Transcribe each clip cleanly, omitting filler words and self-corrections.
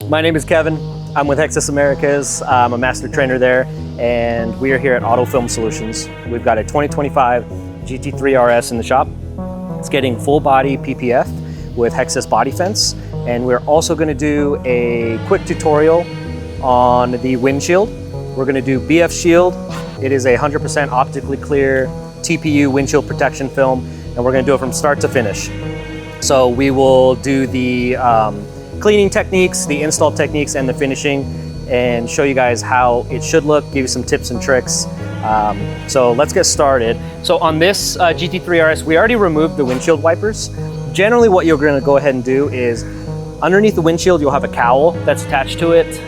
My name is Kevin. I'm with HEXIS Americas. I'm a master trainer there, and we are here at Auto Film Solutions. We've got a 2025 GT3RS in the shop. It's getting full body PPF with HEXIS BodyFence, and we're also going to do a quick tutorial on the windshield. We're going to do BF Shield. It is a 100% optically clear TPU windshield protection film, and we're going to do it from start to finish. So we will do the cleaning techniques, the install techniques, and the finishing, and show you guys how it should look, give you some tips and tricks. So let's get started. So on this GT3RS, we already removed the windshield wipers. Generally what you're going to go ahead and do is underneath the windshield, you'll have a cowl that's attached to it.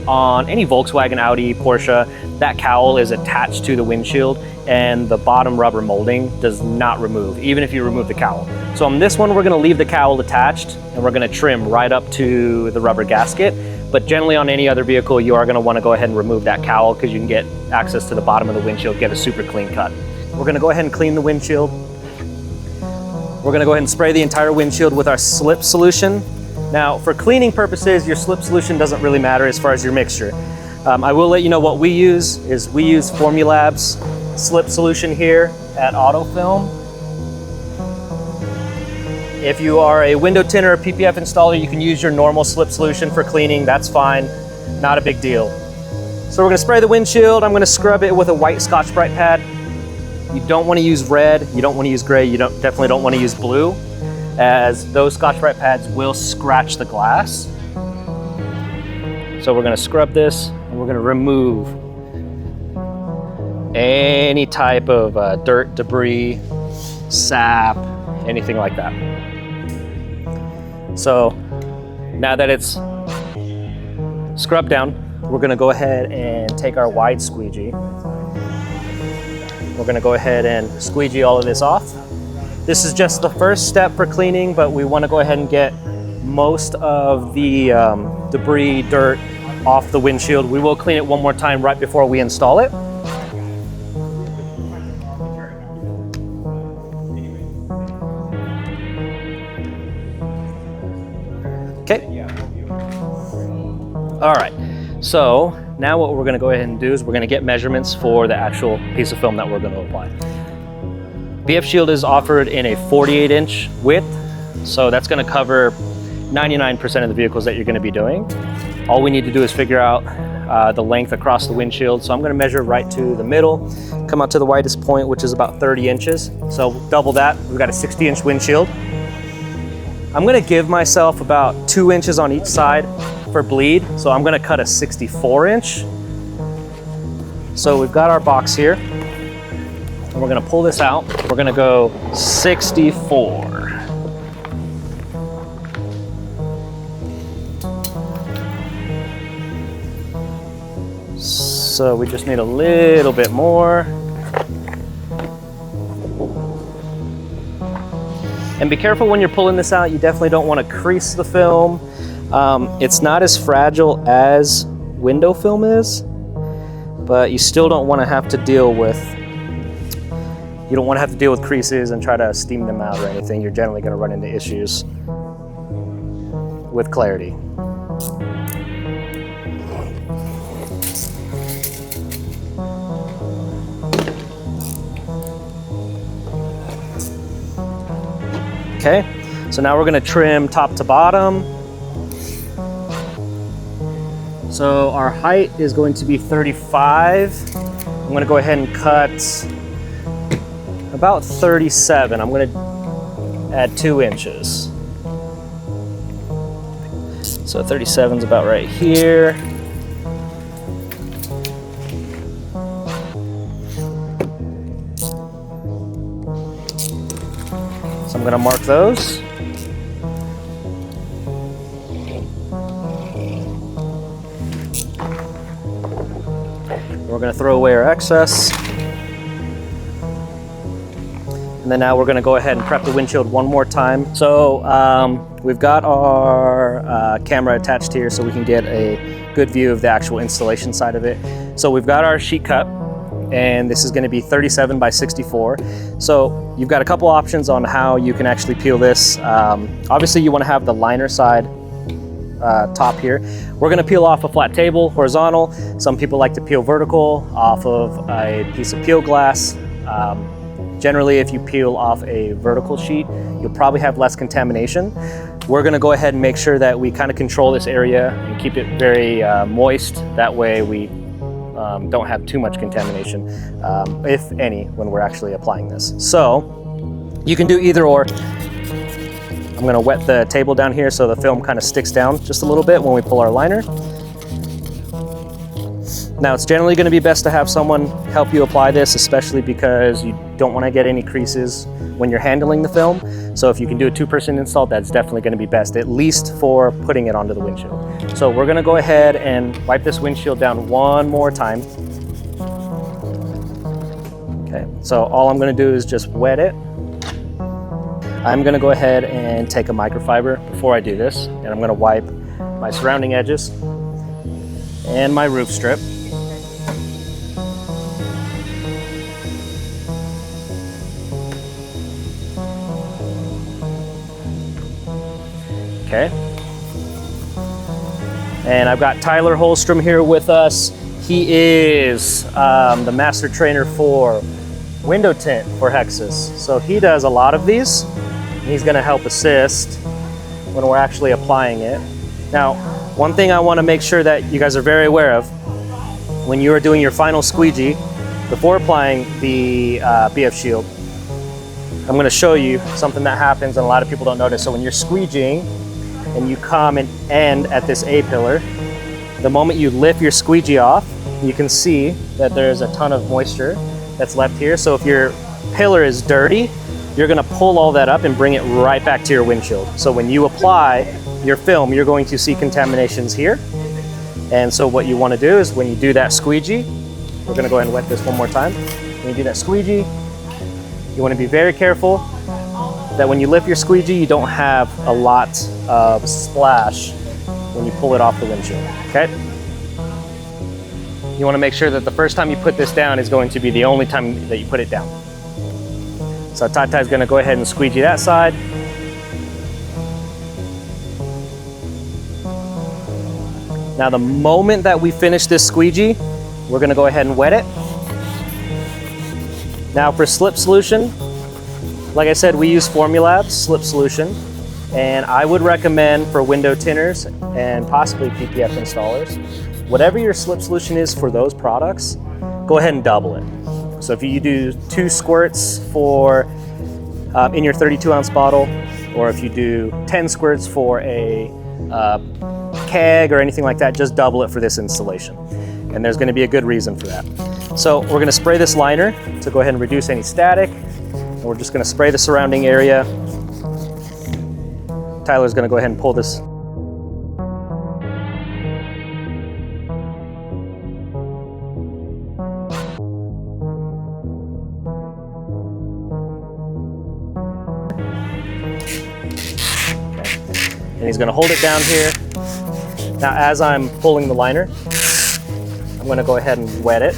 On any Volkswagen, Audi, Porsche, that cowl is attached to the windshield, and the bottom rubber molding does not remove, even if you remove the cowl. So on this one, we're going to leave the cowl attached, and we're going to trim right up to the rubber gasket. But generally on any other vehicle, you are going to want to go ahead and remove that cowl because you can get access to the bottom of the windshield, get a super clean cut. We're going to go ahead and clean the windshield. We're going to go ahead and spray the entire windshield with our slip solution. Now, for cleaning purposes, your slip solution doesn't really matter as far as your mixture. I will let you know what we use is we use Formulab's slip solution here at Auto Film. If you are a window tint or a PPF installer, you can use your normal slip solution for cleaning. That's fine, not a big deal. So we're going to spray the windshield. I'm going to scrub it with a white Scotch-Brite pad. You don't want to use red, you don't want to use gray, you definitely don't want to use blue, as those Scotch-Brite pads will scratch the glass. So we're going to scrub this, and we're going to remove any type of dirt, debris, sap, anything like that. So now that it's scrubbed down, we're going to go ahead and take our wide squeegee. We're going to go ahead and squeegee all of this off. This is just the first step for cleaning, but we want to go ahead and get most of the debris, dirt off the windshield. We will clean it one more time right before we install it. Okay. All right. So now what we're going to go ahead and do is we're going to get measurements for the actual piece of film that we're going to apply. BF Shield is offered in a 48-inch width, so that's going to cover 99% of the vehicles that you're going to be doing. All we need to do is figure out the length across the windshield. So I'm going to measure right to the middle, come out to the widest point, which is about 30 inches. So double that, we've got a 60-inch windshield. I'm going to give myself about 2 inches on each side for bleed, so I'm going to cut a 64-inch. So we've got our box here. And we're going to pull this out. We're going to go 64. So we just need a little bit more. And be careful when you're pulling this out. You definitely don't want to crease the film. It's not as fragile as window film is, but you still don't want to have to deal with creases and try to steam them out or anything. You're generally going to run into issues with clarity. Okay, so now we're going to trim top to bottom. So our height is going to be 35. I'm going to go ahead and cut about 37. I'm going to add 2 inches. So 37 is about right here. So I'm going to mark those. We're going to throw away our excess. And then now we're going to go ahead and prep the windshield one more time. So we've got our camera attached here so we can get a good view of the actual installation side of it. So we've got our sheet cut, and this is going to be 37 by 64. So you've got a couple options on how you can actually peel this. Obviously you want to have the liner side top here. We're gonna peel off a flat table, horizontal. Some people like to peel vertical off of a piece of peel glass. Generally, if you peel off a vertical sheet, you'll probably have less contamination. We're gonna go ahead and make sure that we kind of control this area and keep it very moist. That way we don't have too much contamination, if any, when we're actually applying this. So you can do either or. I'm gonna wet the table down here so the film kind of sticks down just a little bit when we pull our liner. Now it's generally gonna be best to have someone help you apply this, especially because you don't wanna get any creases when you're handling the film. So if you can do a two-person install, that's definitely gonna be best, at least for putting it onto the windshield. So we're gonna go ahead and wipe this windshield down one more time. Okay, so all I'm gonna do is just wet it. I'm gonna go ahead and take a microfiber before I do this, and I'm gonna wipe my surrounding edges and my roof strip. Okay. And I've got Tyler Holstrom here with us. He is the master trainer for window tint for HEXIS. So he does a lot of these. He's gonna help assist when we're actually applying it. Now, one thing I wanna make sure that you guys are very aware of, when you are doing your final squeegee, before applying the BF shield, I'm gonna show you something that happens and a lot of people don't notice. So when you're squeegeeing and you come and end at this A pillar, the moment you lift your squeegee off, you can see that there's a ton of moisture that's left here. So if your pillar is dirty, you're gonna pull all that up and bring it right back to your windshield. So when you apply your film, you're going to see contaminations here. And so what you wanna do is when you do that squeegee, we're gonna go ahead and wet this one more time. When you do that squeegee, you wanna be very careful that when you lift your squeegee, you don't have a lot of splash when you pull it off the windshield, okay? You wanna make sure that the first time you put this down is going to be the only time that you put it down. So Tata's gonna go ahead and squeegee that side. Now the moment that we finish this squeegee, we're gonna go ahead and wet it. Now for slip solution, like I said, we use Formulab's slip solution, and I would recommend for window tinners and possibly PPF installers, whatever your slip solution is for those products, go ahead and double it. So if you do 2 squirts for in your 32-ounce bottle, or if you do 10 squirts for a keg or anything like that, just double it for this installation. And there's gonna be a good reason for that. So we're gonna spray this liner to go ahead and reduce any static. And we're just gonna spray the surrounding area. Tyler's gonna go ahead and pull this. And he's gonna hold it down here. Now, as I'm pulling the liner, I'm gonna go ahead and wet it.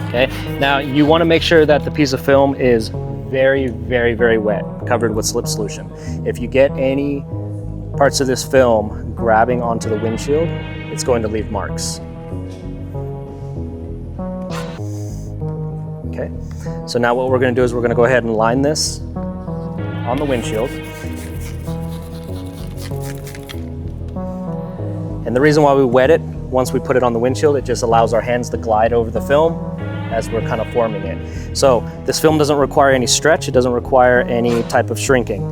Okay, now you wanna make sure that the piece of film is very, very, very wet, covered with slip solution. If you get any parts of this film grabbing onto the windshield, it's going to leave marks. Okay, so now what we're gonna do is we're gonna go ahead and line this on the windshield. And the reason why we wet it, once we put it on the windshield, it just allows our hands to glide over the film as we're kind of forming it. So this film doesn't require any stretch, it doesn't require any type of shrinking.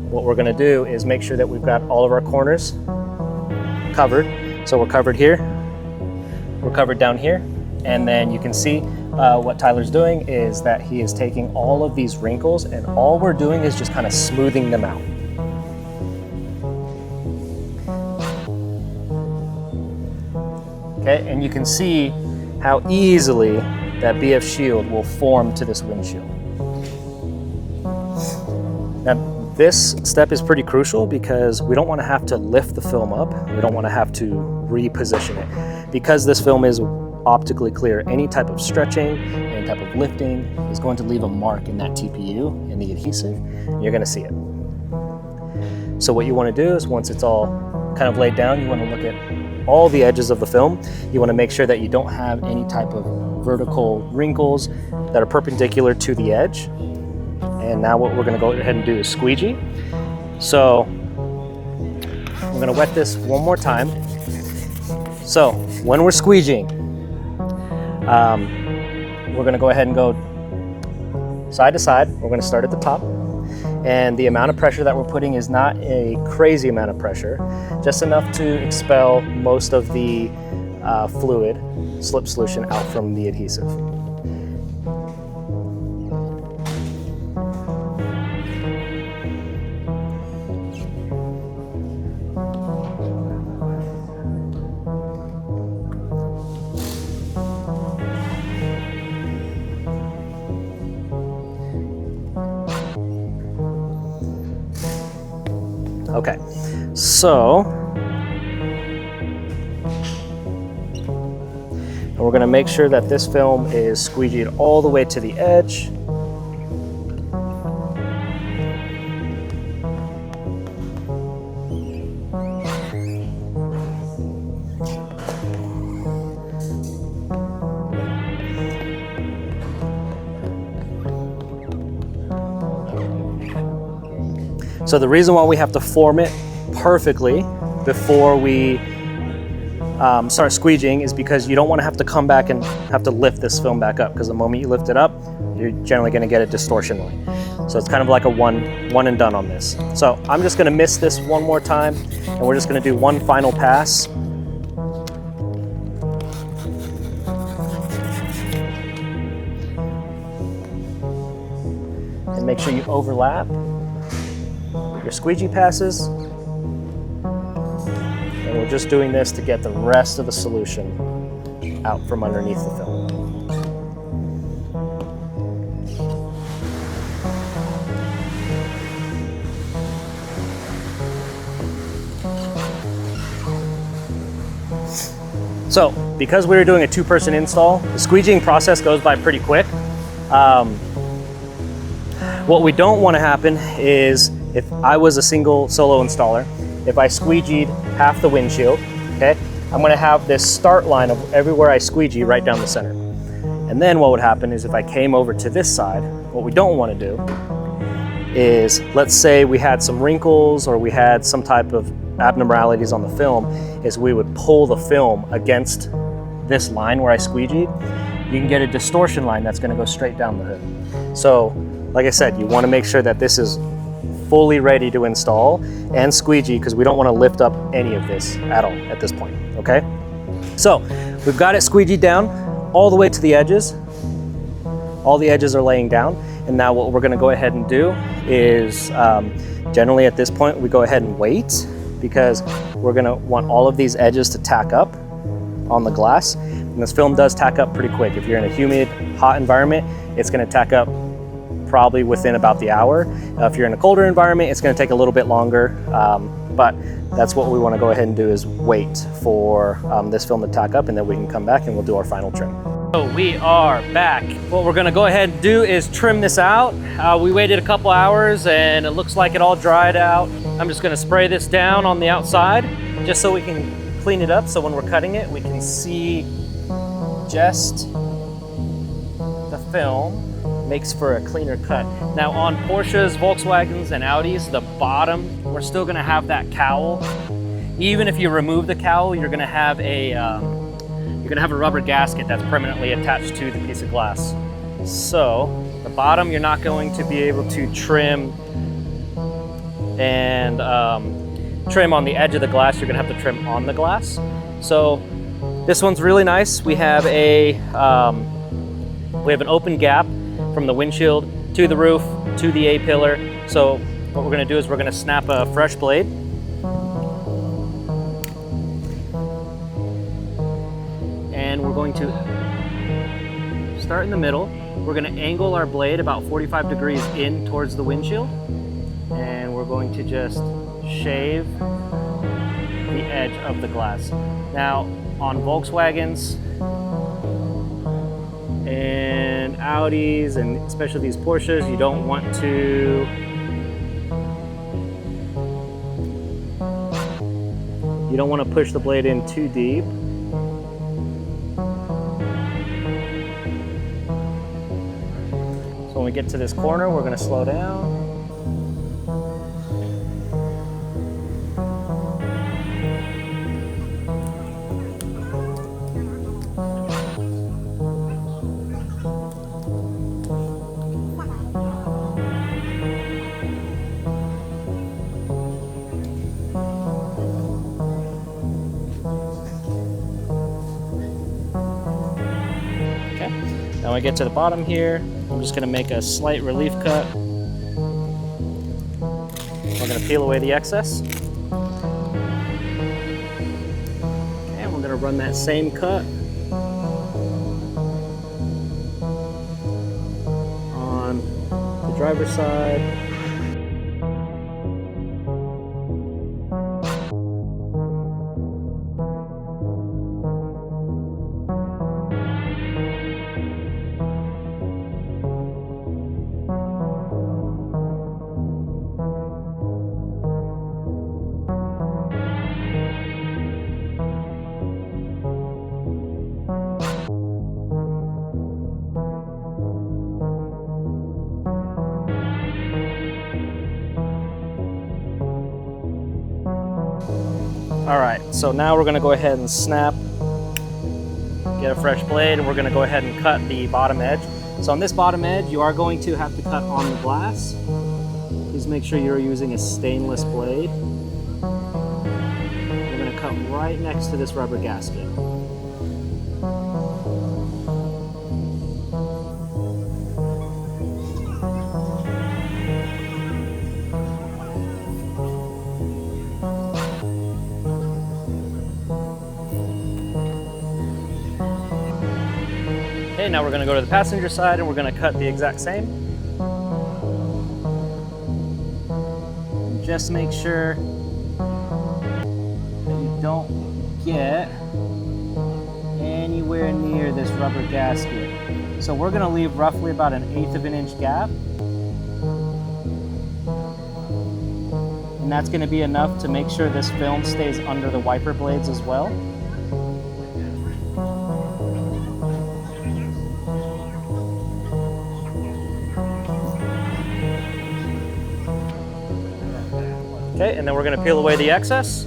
What we're gonna do is make sure that we've got all of our corners covered. So we're covered here, we're covered down here, and then you can see what Tyler's doing is that he is taking all of these wrinkles and all we're doing is just kind of smoothing them out. Okay, and you can see how easily that BF shield will form to this windshield. Now, this step is pretty crucial because we don't want to have to lift the film up. We don't want to have to reposition it. Because this film is optically clear. Any type of stretching, any type of lifting is going to leave a mark in that TPU, in the adhesive, and you're gonna see it. So what you want to do is, once it's all kind of laid down, you want to look at all the edges of the film. You want to make sure that you don't have any type of vertical wrinkles that are perpendicular to the edge. And now what we're going to go ahead and do is squeegee. So I'm going to wet this one more time. So when we're squeegeeing, we're going to go ahead and go side to side. We're going to start at the top. And the amount of pressure that we're putting is not a crazy amount of pressure, just enough to expel most of the fluid, slip solution out from the adhesive. Okay, so we're going to make sure that this film is squeegeed all the way to the edge. So the reason why we have to form it perfectly before we start squeegeeing is because you don't want to have to come back and have to lift this film back up, because the moment you lift it up, you're generally going to get a distortion line. So it's kind of like a one and done on this. So I'm just going to miss this one more time, and we're just going to do one final pass. And make sure you overlap your squeegee passes, and we're just doing this to get the rest of the solution out from underneath the film. So, because we were doing a two-person install, the squeegeeing process goes by pretty quick. What we don't want to happen is, if I was a single solo installer, if I squeegeed half the windshield, okay, I'm going to have this start line of everywhere I squeegee right down the center. And then what would happen is, if I came over to this side, what we don't want to do is, let's say we had some wrinkles or we had some type of abnormalities on the film, is we would pull the film against this line where I squeegeed. You can get a distortion line that's going to go straight down the hood. So, like I said, you want to make sure that this is fully ready to install and squeegee, because we don't want to lift up any of this at all at this point, okay? So we've got it squeegeed down all the way to the edges. All the edges are laying down, and now what we're going to go ahead and do is, generally at this point, we go ahead and wait, because we're going to want all of these edges to tack up on the glass. And this film does tack up pretty quick. If you're in a humid, hot environment, it's going to tack up probably within about the hour. If you're in a colder environment, it's going to take a little bit longer, but that's what we want to go ahead and do, is wait for this film to tack up, and then we can come back and we'll do our final trim. So we are back. What we're going to go ahead and do is trim this out. We waited a couple hours and it looks like it all dried out. I'm just going to spray this down on the outside just so we can clean it up, so when we're cutting it we can see just the film. Makes for a cleaner cut. Now on Porsches, Volkswagens, and Audis, the bottom, we're still gonna have that cowl. Even if you remove the cowl, you're gonna have a rubber gasket that's permanently attached to the piece of glass. So the bottom, you're not going to be able to trim and trim on the edge of the glass. You're gonna have to trim on the glass. So this one's really nice. We have an open gap from the windshield to the roof to the A-pillar. So what we're going to do is we're going to snap a fresh blade. And we're going to start in the middle. We're going to angle our blade about 45 degrees in towards the windshield. And we're going to just shave the edge of the glass. Now on Volkswagens, And Audis, and especially these Porsches, you don't want to push the blade in too deep. So when we get to this corner, we're going to slow down. Now when I get to the bottom here, I'm just going to make a slight relief cut. We're going to peel away the excess. And we're going to run that same cut on the driver's side. All right, so now we're gonna go ahead and snap, get a fresh blade, and we're gonna go ahead and cut the bottom edge. So on this bottom edge, you are going to have to cut on the glass. Please make sure you're using a stainless blade. We're gonna cut right next to this rubber gasket. Okay, now we're going to go to the passenger side and we're going to cut the exact same. Just make sure that you don't get anywhere near this rubber gasket. So we're going to leave roughly about 1/8 of an inch gap. And that's going to be enough to make sure this film stays under the wiper blades as well. Okay, and then we're going to peel away the excess.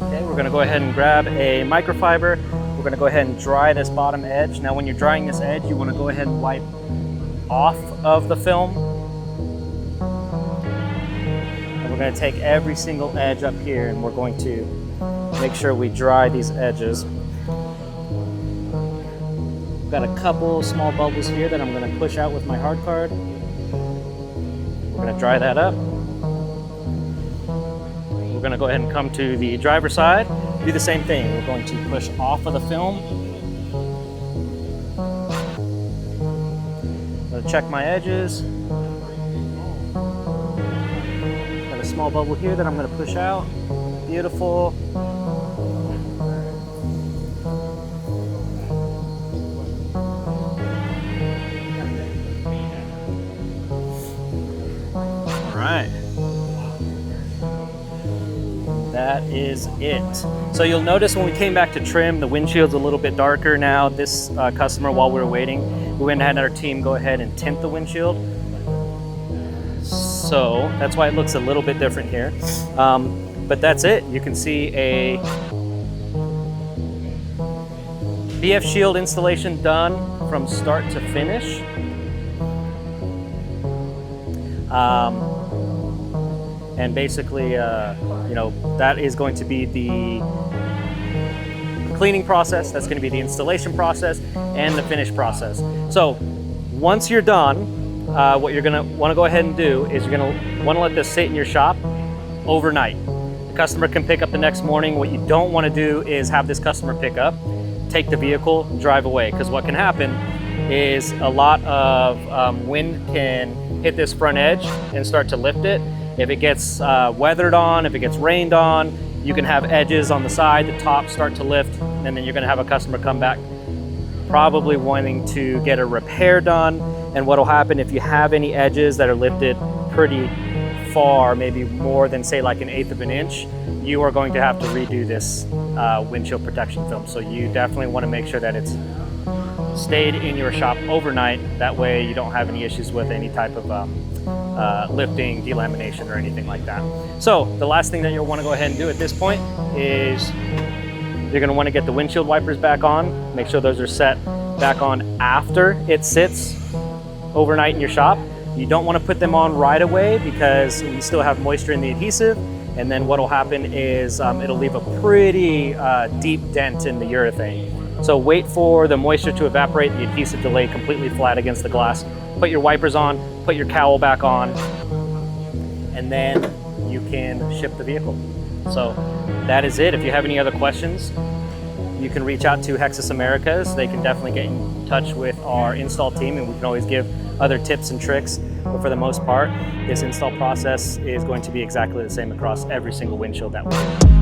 Okay, we're going to go ahead and grab a microfiber. We're going to go ahead and dry this bottom edge. Now when you're drying this edge, you want to go ahead and wipe off of the film. And we're going to take every single edge up here and we're going to make sure we dry these edges. I've got a couple small bubbles here that I'm going to push out with my hard card. We're going to dry that up. We're going to go ahead and come to the driver's side. Do the same thing. We're going to push off of the film. I'm going to check my edges. Got a small bubble here that I'm going to push out. Beautiful. Right. That is it. So you'll notice when we came back to trim, the windshield's a little bit darker now. This customer, while we were waiting, we went and had our team go ahead and tint the windshield. So that's why it looks a little bit different here. But that's it. You can see a BF shield installation done from start to finish. And basically, you know, that is going to be the cleaning process, that's going to be the installation process, and the finish process. So once you're done, what you're going to want to go ahead and do is you're going to want to let this sit in your shop overnight. The customer can pick up the next morning. What you don't want to do is have this customer pick up, take the vehicle, drive away, because what can happen is a lot of wind can hit this front edge and start to lift it. If it gets weathered on, if it gets rained on, you can have edges on the side, the top start to lift and then you're gonna have a customer come back probably wanting to get a repair done. And what'll happen if you have any edges that are lifted pretty far, maybe more than say like 1/8 of an inch, you are going to have to redo this windshield protection film. So you definitely want to make sure that it's stayed in your shop overnight. That way you don't have any issues with any type of lifting, delamination, or anything like that. So the last thing that you'll want to go ahead and do at this point is you're going to want to get the windshield wipers back on. Make sure those are set back on after it sits overnight in your shop. You don't want to put them on right away because you still have moisture in the adhesive, and then what'll happen is it'll leave a pretty deep dent in the urethane. So wait for the moisture to evaporate, the adhesive to lay completely flat against the glass. Put your wipers on, put your cowl back on, and then you can ship the vehicle. So that is it. If you have any other questions, you can reach out to HEXIS Americas. They can definitely get in touch with our install team, and we can always give other tips and tricks. But for the most part, this install process is going to be exactly the same across every single windshield that we do.